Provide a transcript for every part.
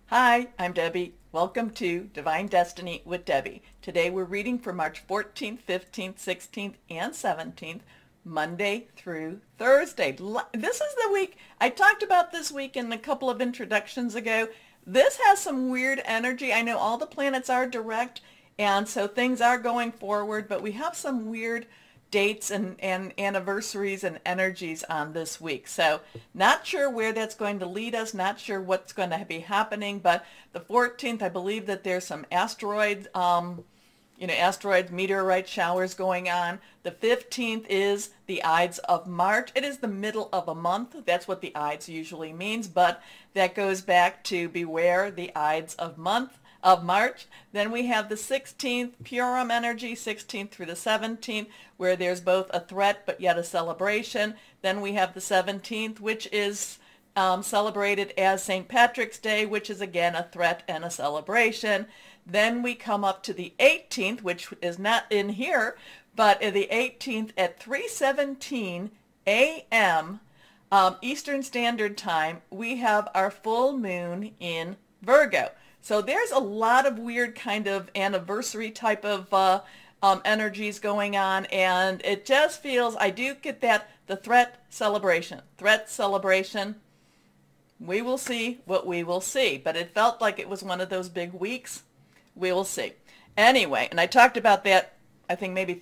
Hi, I'm Debbie. Welcome to Divine Destiny with Debbie. Today we're reading for March 14th, 15th, 16th, and 17th, Monday through Thursday. This is the week, I talked about this week in a couple of introductions ago. This has some weird energy. I know all the planets are direct, and so things are going forward, but we have some weird dates and anniversaries and energies on this week. So not sure where that's going to lead us, not sure what's going to be happening, but the 14th, I believe that there's some asteroids, meteorite showers going on. The 15th is the Ides of March. It is the middle of a month. That's what the Ides usually means, but that goes back to beware the Ides of March. Then we have the 16th, Purim energy, 16th through the 17th, where there's both a threat but yet a celebration. Then we have the 17th, which is celebrated as St. Patrick's Day, which is again a threat and a celebration. Then we come up to the 18th, which is not in here, but the 18th at 3:17 a.m. Eastern Standard Time, we have our full moon in Virgo. So there's a lot of weird kind of anniversary type of energies going on, and it just feels, I do get that, the threat celebration. We will see what we will see, but it felt like it was one of those big weeks. We will see. Anyway, and I talked about that, I think maybe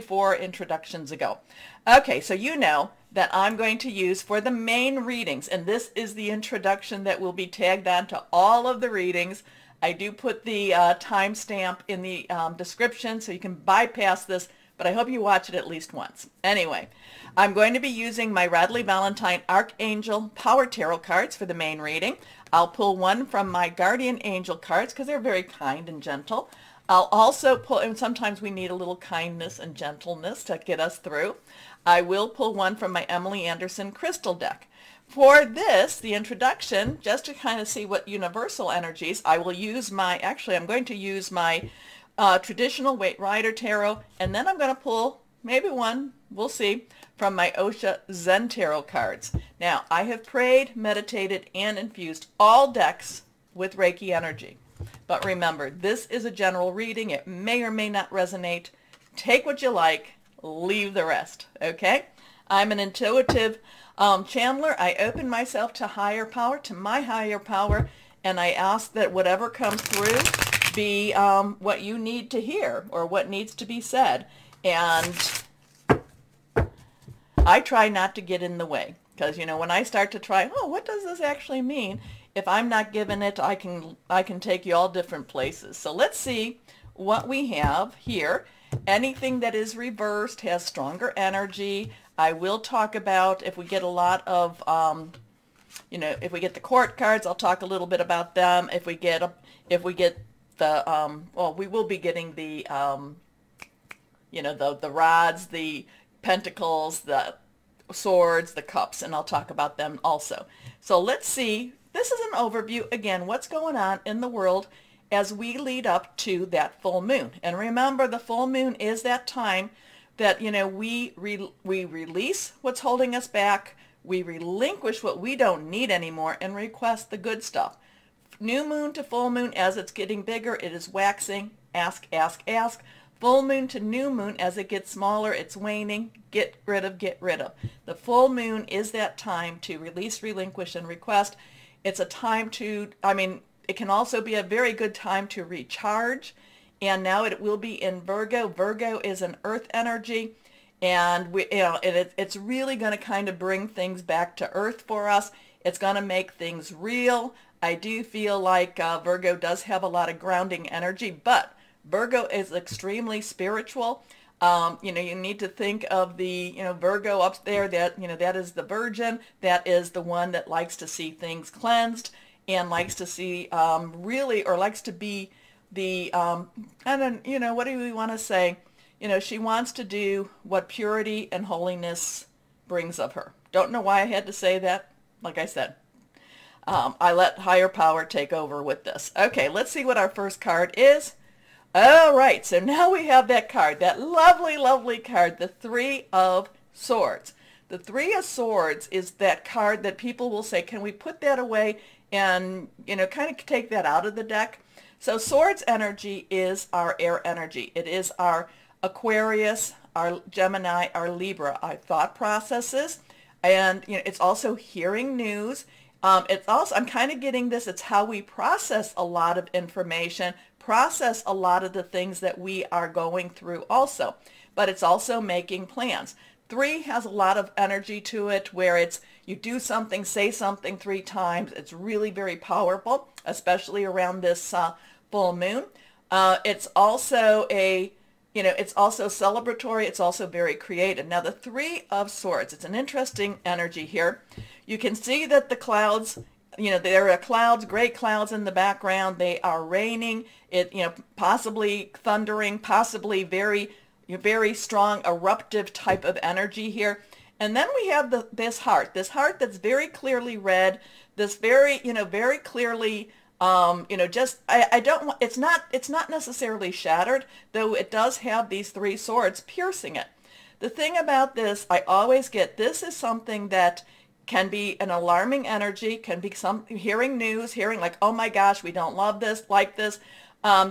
four introductions ago. Okay, so you know that I'm going to use for the main readings, and this is the introduction that will be tagged on to all of the readings. I do put the timestamp in the description so you can bypass this, but I hope you watch it at least once. Anyway, I'm going to be using my Radley Valentine Archangel Power Tarot cards for the main reading. I'll pull one from my Guardian Angel cards because they're very kind and gentle. I'll also pull, and sometimes we need a little kindness and gentleness to get us through. I will pull one from my Emily Anderson crystal deck. For this, the introduction, just to kind of see what universal energies, I will use my, actually I'm going to use my traditional Waite Rider Tarot, and then I'm going to pull maybe one, we'll see, from my Osha Zen Tarot cards. Now, I have prayed, meditated, and infused all decks with Reiki energy. But remember, this is a general reading. It may or may not resonate. Take what you like, leave the rest, okay? I'm an intuitive channeler. I open myself to higher power, to my higher power, and I ask that whatever comes through be what you need to hear or what needs to be said. And I try not to get in the way because, you know, when I start to try, oh, what does this actually mean? If I'm not given it, I can take you all different places. So let's see what we have here. Anything that is reversed has stronger energy. I will talk about if we get a lot of, if we get the court cards, I'll talk a little bit about them. If we get the, we will be getting the, the rods, the pentacles, the swords, the cups, and I'll talk about them also. So let's see. This is an overview, again, what's going on in the world as we lead up to that full moon. And remember, the full moon is that time that, we release what's holding us back, we relinquish what we don't need anymore, and request the good stuff. New moon to full moon, as it's getting bigger, it is waxing. Ask, ask, ask. Full moon to new moon, as it gets smaller, it's waning. Get rid of, get rid of. The full moon is that time to release, relinquish, and request. It's a time to, it can also be a very good time to recharge. And now it will be in Virgo. Virgo is an earth energy. And it's really going to kind of bring things back to earth for us. It's going to make things real. I do feel like Virgo does have a lot of grounding energy, but Virgo is extremely spiritual. You need to think of the, Virgo up there, that is the virgin. That is the one that likes to see things cleansed and likes to see likes to be the, what do we want to say? She wants to do what purity and holiness brings of her. Don't know why I had to say that. Like I said, I let higher power take over with this. Okay, let's see what our first card is. All right, so now we have that card, that lovely, lovely card, the Three of Swords. The Three of Swords is that card that people will say, can we put that away and, you know, kind of take that out of the deck. So Swords energy is our air energy. It is our Aquarius, our Gemini, our Libra, our thought processes. And, you know, it's also hearing news. It's also, I'm kind of getting this, it's how we process a lot of information, process a lot of the things that we are going through also. But it's also making plans. 3 has a lot of energy to it, where it's you do something, say something 3 times. It's really very powerful, especially around this full moon. It's also it's also celebratory. It's also very creative. Now the 3 of Swords, it's an interesting energy here. You can see that the clouds, you know, there are clouds, great clouds in the background. They are raining. It, you know, possibly thundering, possibly very strong eruptive type of energy here. And then we have this heart that's very clearly red, this very, you know, very clearly, you know, just, I don't want, it's not necessarily shattered, though it does have these 3 swords piercing it. The thing about this, I always get, this is something that can be an alarming energy, can be some hearing news, hearing like, oh my gosh, we don't love this, like this.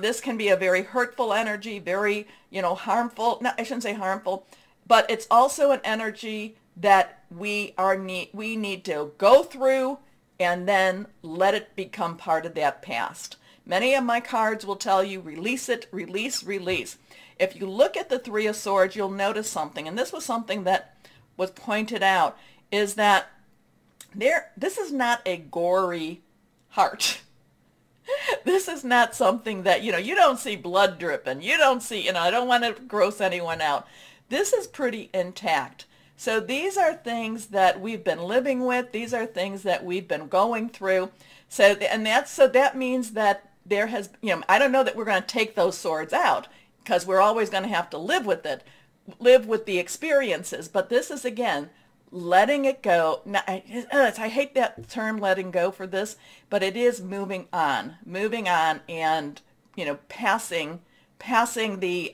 This can be a very hurtful energy, very, you know, harmful. No, I shouldn't say harmful, but it's also an energy that we need to go through and then let it become part of that past. Many of my cards will tell you release it, release, release. If you look at the 3 of Swords, you'll notice something, and this was something that was pointed out, is that this is not a gory heart. This is not something that, you know, you don't see blood dripping. You don't see, you know, I don't want to gross anyone out. This is pretty intact. So these are things that we've been living with. These are things that we've been going through. So that means that there has, you know, I don't know that we're going to take those swords out, because we're always going to have to live with it, live with the experiences. But this is, again, letting it go. Now, I hate that term, letting go, for this, but it is moving on, and, you know, passing the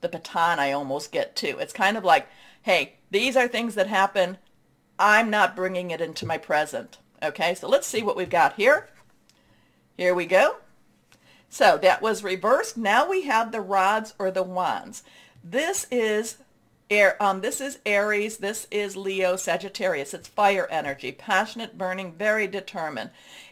baton, I almost get to. It's kind of like, hey, these are things that happen. I'm not bringing it into my present. Okay, so let's see what we've got here. Here we go. So that was reversed. Now we have the rods or the wands. This is this is Aries, this is Leo, Sagittarius. It's fire energy, passionate, burning, very determined.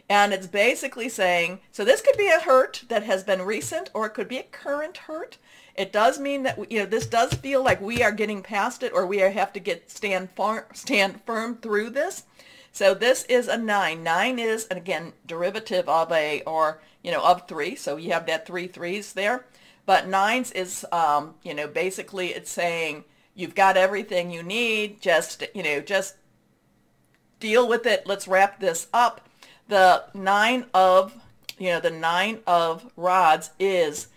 And it's basically saying, so this could be a hurt that has been recent, or it could be a current hurt. It does mean that, you know, this does feel like we are getting past it, or we have to stand firm through this. So this is a 9. 9 is, and again, derivative of of 3. So you have that 3 threes there. But 9s is, you know, basically it's saying, you've got everything you need, just deal with it. Let's wrap this up. The 9 of rods is,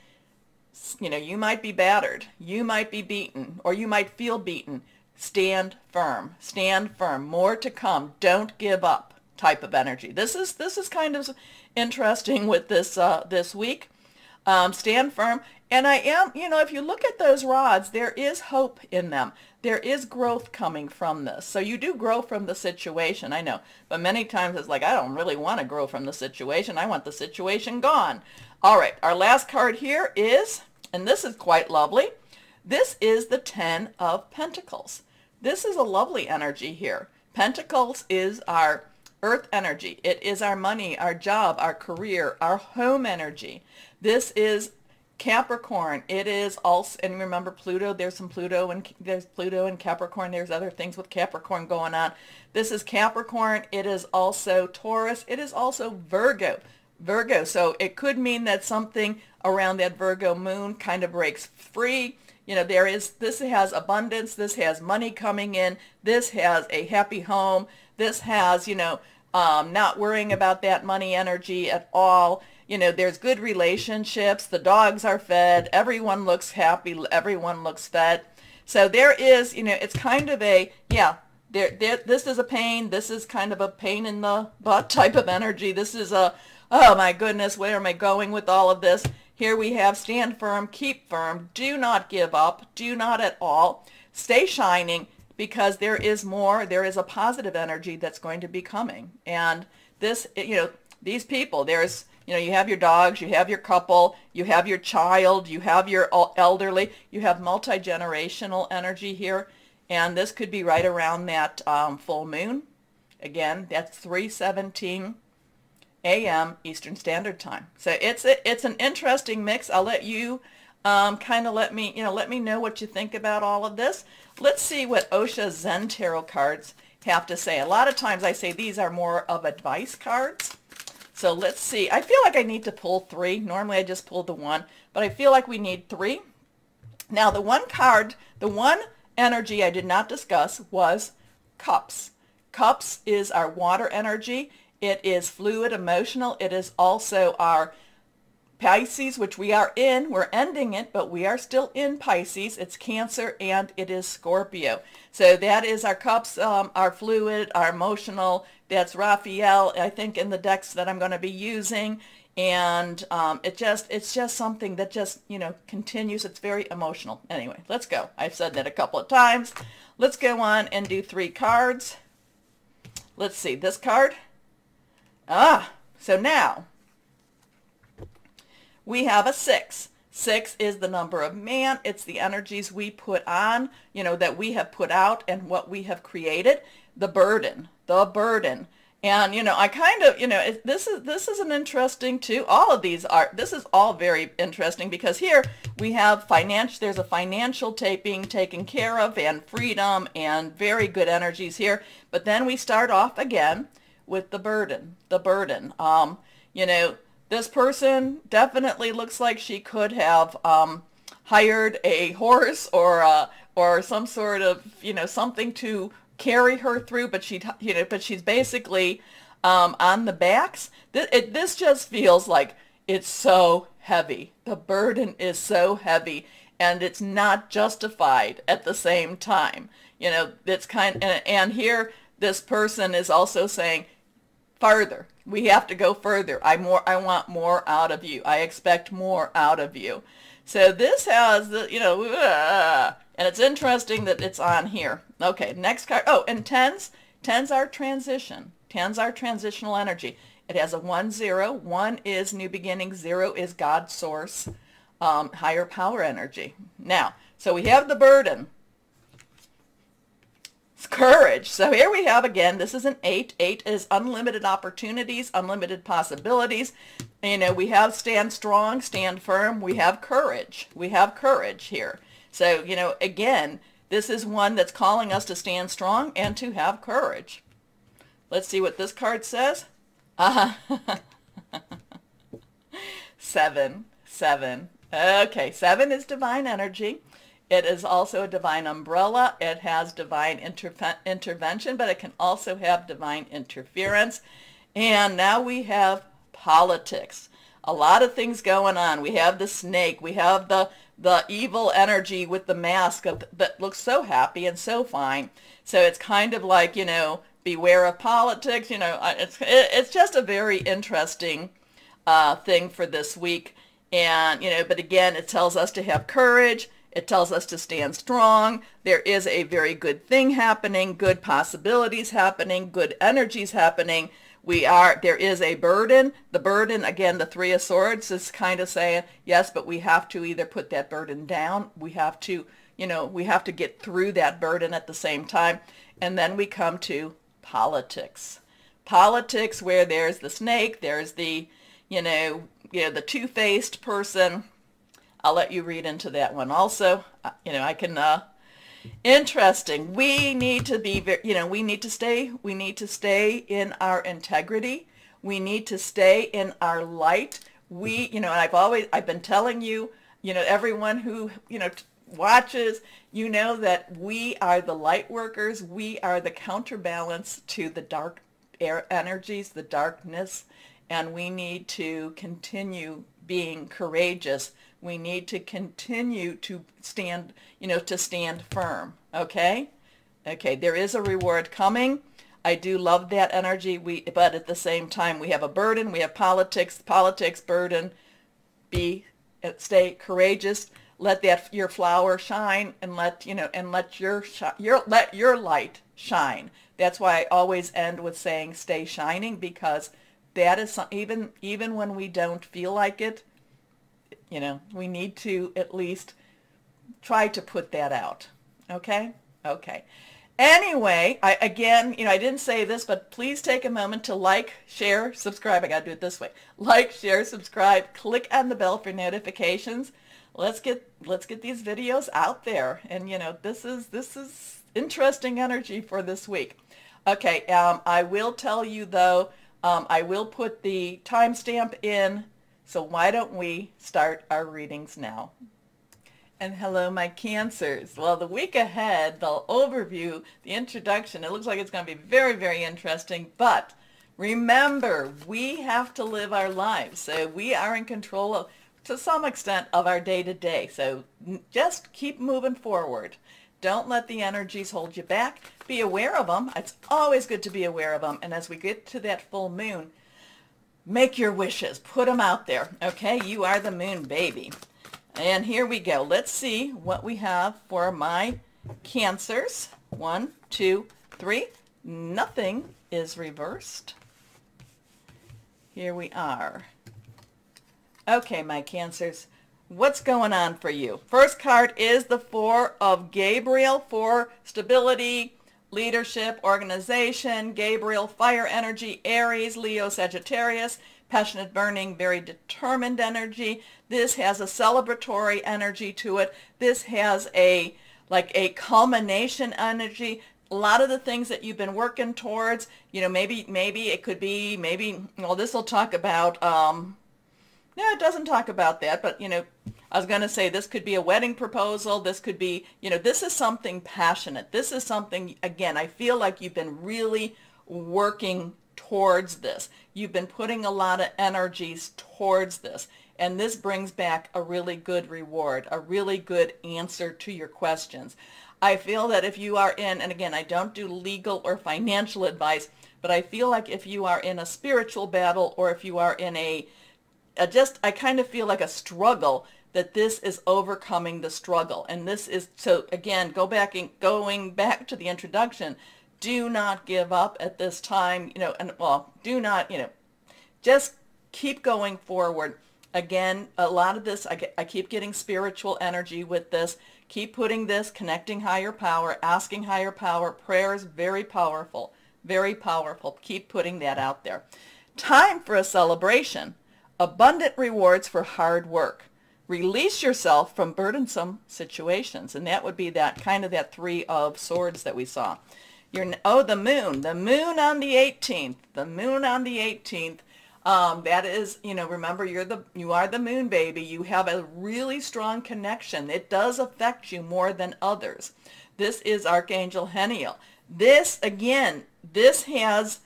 you know, you might be battered, you might be beaten, or you might feel beaten. Stand firm, more to come. Don't give up type of energy. This is kind of interesting with this week. Stand firm. And I am, you know, if you look at those rods, there is hope in them. There is growth coming from this. So you do grow from the situation, I know. But many times it's like, I don't really want to grow from the situation. I want the situation gone. All right, our last card here is, and this is quite lovely, this is the 10 of Pentacles. This is a lovely energy here. Pentacles is our earth energy. It is our money, our job, our career, our home energy. This is Capricorn. It is also, and remember Pluto, there's Pluto and Capricorn. There's other things with Capricorn going on. This is Capricorn. It is also Taurus. It is also Virgo. So it could mean that something around that Virgo moon kind of breaks free. You know, this has abundance. This has money coming in. This has a happy home. This has, you know, not worrying about that money energy at all. You know, there's good relationships. The dogs are fed. Everyone looks happy. Everyone looks fed. So there is, you know, it's kind of a, yeah, this is a pain. This is kind of a pain in the butt type of energy. This is a, oh my goodness, where am I going with all of this? Here we have stand firm, keep firm, do not give up, do not at all. Stay shining, because there is more, there is a positive energy that's going to be coming. And this, these people, there's, you have your dogs, you have your couple, you have your child, you have your elderly, you have multi-generational energy here. And this could be right around that full moon. Again, that's 3:17 a.m. Eastern Standard Time. So it's an interesting mix. I'll let you kind of let me know what you think about all of this. Let's see what Osha Zen Tarot cards have to say. A lot of times I say these are more of advice cards. So let's see. I feel like I need to pull 3. Normally I just pull the 1, but I feel like we need 3. Now the one card, the one energy I did not discuss was cups. Cups is our water energy. It is fluid, emotional. It is also our Pisces, which we are in. We're ending it, but we are still in Pisces. It's Cancer, and it is Scorpio. So that is our cups, our fluid, our emotional. That's Raphael, I think, in the decks that I'm going to be using. And it's just something that just, continues. It's very emotional. Anyway, let's go. I've said that a couple of times. Let's go on and do 3 cards. Let's see, this card. So now we have a 6. 6 is the number of man. It's the energies we put on, that we have put out and what we have created. The burden. And, I kind of, this is an interesting too. All of these are, this is all very interesting because here we have there's a financial being taken care of and freedom and very good energies here. But then we start off again with the burden. This person definitely looks like she could have hired a horse or some sort of, something to carry her through, but she's basically on the backs. This just feels like it's so heavy. The burden is so heavy, and it's not justified at the same time. It's and here this person is also saying, farther. We have to go further. I want more out of you. I expect more out of you. So this has the, and it's interesting that it's on here. Okay, next card. Oh, and 10s. 10s are transition. 10s are transitional energy. It has a 1-0. 1 is new beginning. 0 is God source, higher power energy. Now, so we have the burden. Courage. So here we have again, this is an 8. 8 is unlimited opportunities, unlimited possibilities. We have stand strong, stand firm. We have courage. We have courage here. So, again, this is one that's calling us to stand strong and to have courage. Let's see what this card says. 7. 7. Okay, 7 is divine energy. It is also a divine umbrella. It has divine intervention, but it can also have divine interference. And now we have politics. A lot of things going on. We have the snake. We have the evil energy with the mask that looks so happy and so fine. So it's kind of like, beware of politics. It's just a very interesting thing for this week. And, but again, it tells us to have courage. It tells us to stand strong. There is a very good thing happening, good possibilities happening, good energies happening. There is a burden. The burden, again, the 3 of Swords is kind of saying, yes, but we have to either put that burden down. We have to, we have to get through that burden at the same time. And then we come to politics. Politics where there's the snake, there's the, the two-faced person. I'll let you read into that one also. I can, interesting. We need to be, we need to stay in our integrity. We need to stay in our light. And I've been telling you, everyone who, watches, that we are the light workers. We are the counterbalance to the dark air energies, the darkness, and we need to continue being courageous. We need to continue to stand, to stand firm. Okay? Okay, there is a reward coming. I do love that energy. But at the same time, we have a burden. We have politics, burden. Stay courageous. let that your flower shine, and let let your light shine. That's why I always end with saying stay shining, because that is even when we don't feel like it, we need to at least try to put that out. Okay? Okay. Anyway, I didn't say this, but please take a moment to like, share, subscribe. I got to do it this way. Like, share, subscribe, click on the bell for notifications. Let's get these videos out there. And this is interesting energy for this week. Okay, I will tell you though, I will put the timestamp in. So why don't we start our readings now? And hello, my Cancers. Well, the week ahead, the overview, the introduction, it looks like it's going to be very, very interesting. But remember, we have to live our lives. So we are in control of, to some extent, of our day-to-day. So just keep moving forward. Don't let the energies hold you back. Be aware of them. It's always good to be aware of them. And as we get to that full moon, make your wishes. Put them out there. Okay? You are the moon, baby. And here we go. Let's see what we have for my Cancers. 1, 2, 3. Nothing is reversed. Here we are. Okay, my Cancers. What's going on for you? First card is the Four of Gabriel for stability, leadership, organization. Gabriel, fire energy, Aries, Leo, Sagittarius. Passionate, burning, very determined energy. This has a celebratory energy to it. This has a culmination energy. A lot of the things that you've been working towards, maybe it could be, well, this will talk about, no, it doesn't talk about that, but, I was going to say this could be a wedding proposal. This could be, this is something passionate. This is something, again, I feel like you've been really working towards this. You've been putting a lot of energies towards this, and this brings back a really good reward, a really good answer to your questions. I feel that if you are in, and again, I don't do legal or financial advice, but I feel like if you are in a spiritual battle, or if you are in I kind of feel like a struggle, that this is overcoming the struggle. And this is, so again, going back to the introduction, do not give up at this time, do not, just keep going forward. Again, a lot of this, I keep getting spiritual energy with this. Keep putting this, connecting higher power, asking higher power. Prayers, very powerful, very powerful. Keep putting that out there. Time for a celebration. Abundant rewards for hard work. Release yourself from burdensome situations. And that would be that kind of that Three of Swords that we saw. The moon on the 18th, the moon on the 18th. That is, remember, you are the moon, baby. You have a really strong connection. It does affect you more than others. This is Archangel Heniel. This, again, this has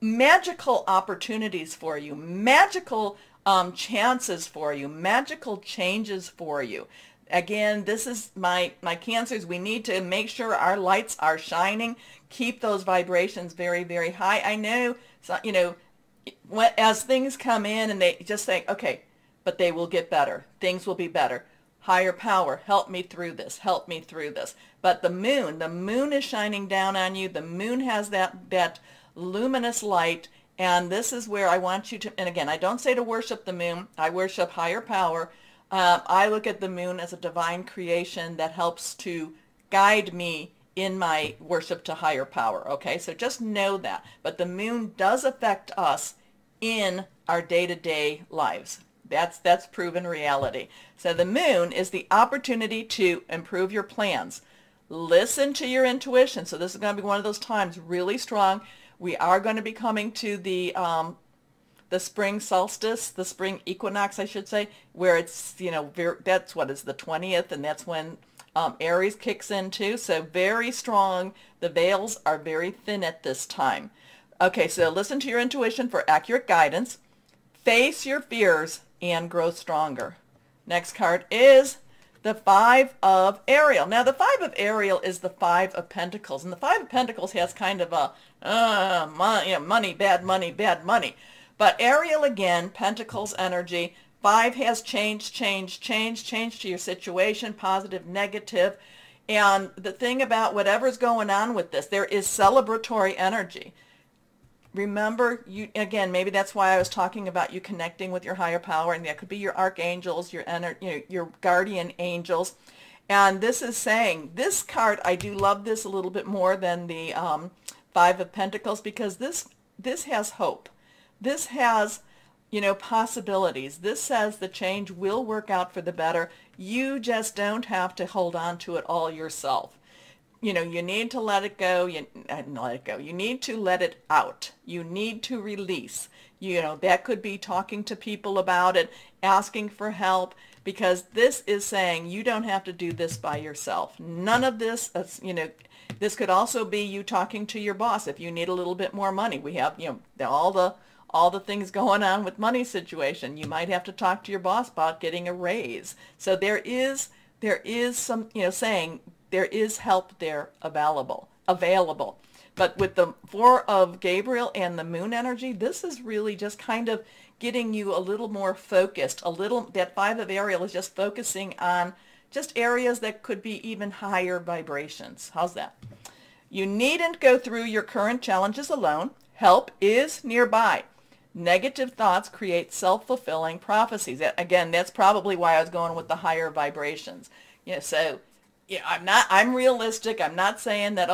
magical opportunities for you, magical chances for you, magical changes for you. Again, this is my Cancers. We need to make sure our lights are shining. Keep those vibrations very, very high. I know, so, as things come in and they just think, okay, but they will get better. Things will be better. Higher power, help me through this. Help me through this. But the moon is shining down on you. The moon has that luminous light. And this is where I want you to, and again, I don't say to worship the moon. I worship higher power. I look at the moon as a divine creation that helps to guide me in my worship to higher power. Okay, so just know that. But the moon does affect us in our day-to-day lives. That's proven reality. So the moon is the opportunity to improve your plans. Listen to your intuition. So this is going to be one of those times really strong. We are going to be coming to the spring solstice, the spring equinox, I should say, where it's, that's what is the 20th, and that's when Aries kicks in too. So very strong. The veils are very thin at this time. Okay, so listen to your intuition for accurate guidance. Face your fears and grow stronger. Next card is the Five of Ariel. Now, the Five of Ariel is the Five of Pentacles, and the Five of Pentacles has kind of a money, bad money, bad money. But Ariel, again, Pentacles energy, 5 has change to your situation, positive, negative. And the thing about whatever's going on with this, there is celebratory energy. Remember, you again, maybe that's why I was talking about you connecting with your higher power, and that could be your archangels, your guardian angels. And this is saying, this card, I do love this a little bit more than the 5 of Pentacles, because this has hope. This has, possibilities. This says the change will work out for the better. You just don't have to hold on to it all yourself. You need to let it go. You need to let it out. You need to release. That could be talking to people about it, asking for help, because this is saying you don't have to do this by yourself. None of this, this could also be you talking to your boss if you need a little bit more money. We have, all the things going on with money situation. You might have to talk to your boss about getting a raise. So there is some, saying there is help there available. But with the 4 of Gabriel and the moon energy, this is really just kind of getting you a little more focused. That 5 of Ariel is just focusing on just areas that could be even higher vibrations. How's that? You needn't go through your current challenges alone. Help is nearby. Negative thoughts create self-fulfilling prophecies. Again, that's probably why I was going with the higher vibrations. I'm realistic. I'm not saying that,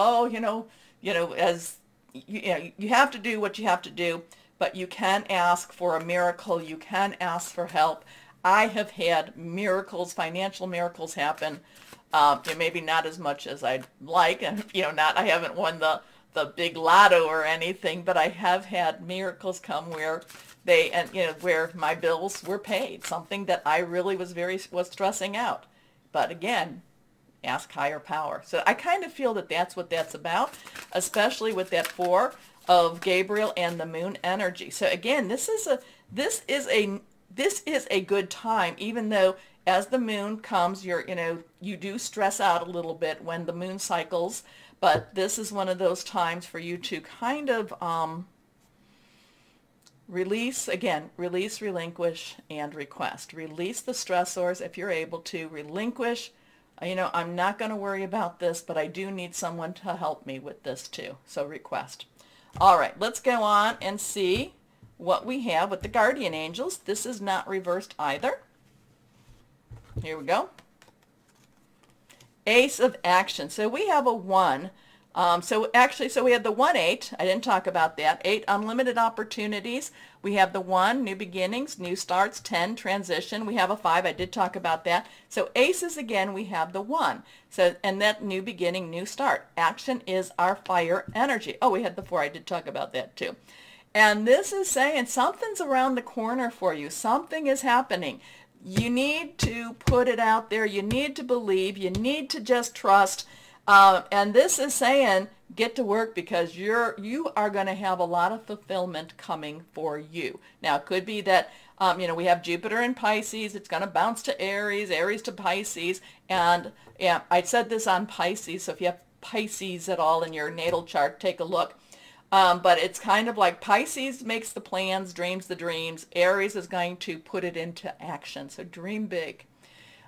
you have to do what you have to do, but you can ask for a miracle. You can ask for help. I have had miracles, financial miracles happen. Maybe not as much as I'd like, and I haven't won the big lotto or anything, but I have had miracles come where where my bills were paid, something that I really was stressing out. But again, ask higher power. So I kind of feel that that's what that's about, especially with that 4 of Gabriel and the moon energy. So again, this is a good time, even though as the moon comes, you do stress out a little bit when the moon cycles. But this is one of those times for you to kind of release, relinquish, and request. Release the stressors if you're able to. Relinquish, I'm not going to worry about this, but I do need someone to help me with this too. So request. All right, let's go on and see what we have with the guardian angels. This is not reversed either. Here we go. Ace of Action. So we have a 1. So we had the 1-8. I didn't talk about that. 8, unlimited opportunities. We have the 1, new beginnings, new starts. 10, transition. We have a 5. I did talk about that. So aces again, we have the 1. So, and that new beginning, new start. Action is our fire energy. Oh, we had the 4. I did talk about that too. And this is saying something's around the corner for you. Something is happening. You need to put it out there. You need to believe. You need to just trust. And this is saying get to work, because you are going to have a lot of fulfillment coming for you. Now, it could be that, we have Jupiter in Pisces. It's going to bounce to Aries, Aries to Pisces. And yeah, I said this on Pisces. So if you have Pisces at all in your natal chart, take a look. But it's kind of like Pisces makes the plans, dreams the dreams. Aries is going to put it into action. So dream big.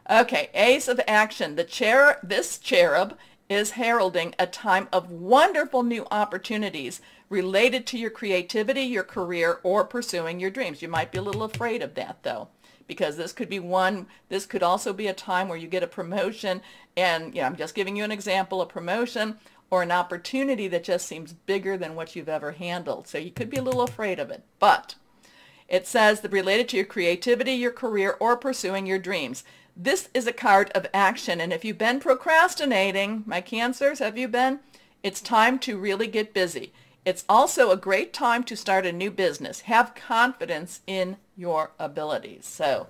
Okay, Ace of Action. This cherub is heralding a time of wonderful new opportunities related to your creativity, your career, or pursuing your dreams. You might be a little afraid of that, though, because this could also be a time where you get a promotion, and I'm just giving you an example, a promotion or an opportunity that just seems bigger than what you've ever handled. So you could be a little afraid of it, but it says that related to your creativity, your career, or pursuing your dreams. This is a card of action, and if you've been procrastinating, my Cancers, have you been? It's time to really get busy. It's also a great time to start a new business. Have confidence in your abilities. So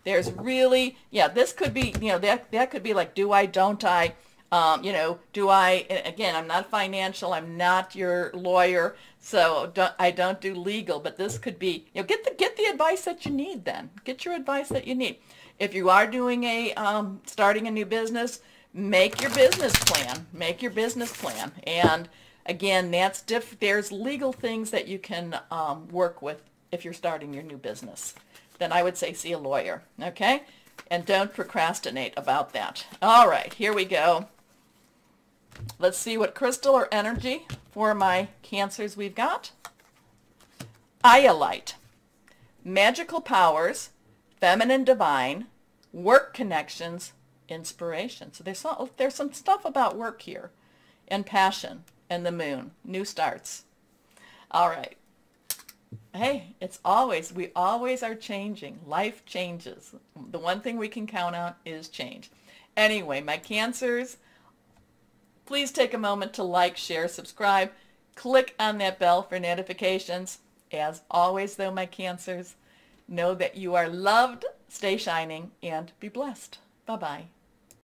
there's really, this could be, that could be like, do I, don't I? Do I, again, I'm not financial, I'm not your lawyer, so I don't do legal, but this could be, get the advice that you need then. Get your advice that you need. If you are doing starting a new business, make your business plan. Make your business plan. And again, there's legal things that you can work with if you're starting your new business. then I would say see a lawyer, okay? And don't procrastinate about that. All right, here we go. Let's see what crystal or energy for my Cancers we've got. Iolite. Magical powers, feminine divine, work connections, inspiration. So there's some stuff about work here, and passion, and the moon, new starts. All right. Hey, we always are changing. Life changes. The one thing we can count on is change. Anyway, my Cancers, please take a moment to like, share, subscribe. Click on that bell for notifications. As always, though, my Cancers, know that you are loved, stay shining, and be blessed. Bye-bye.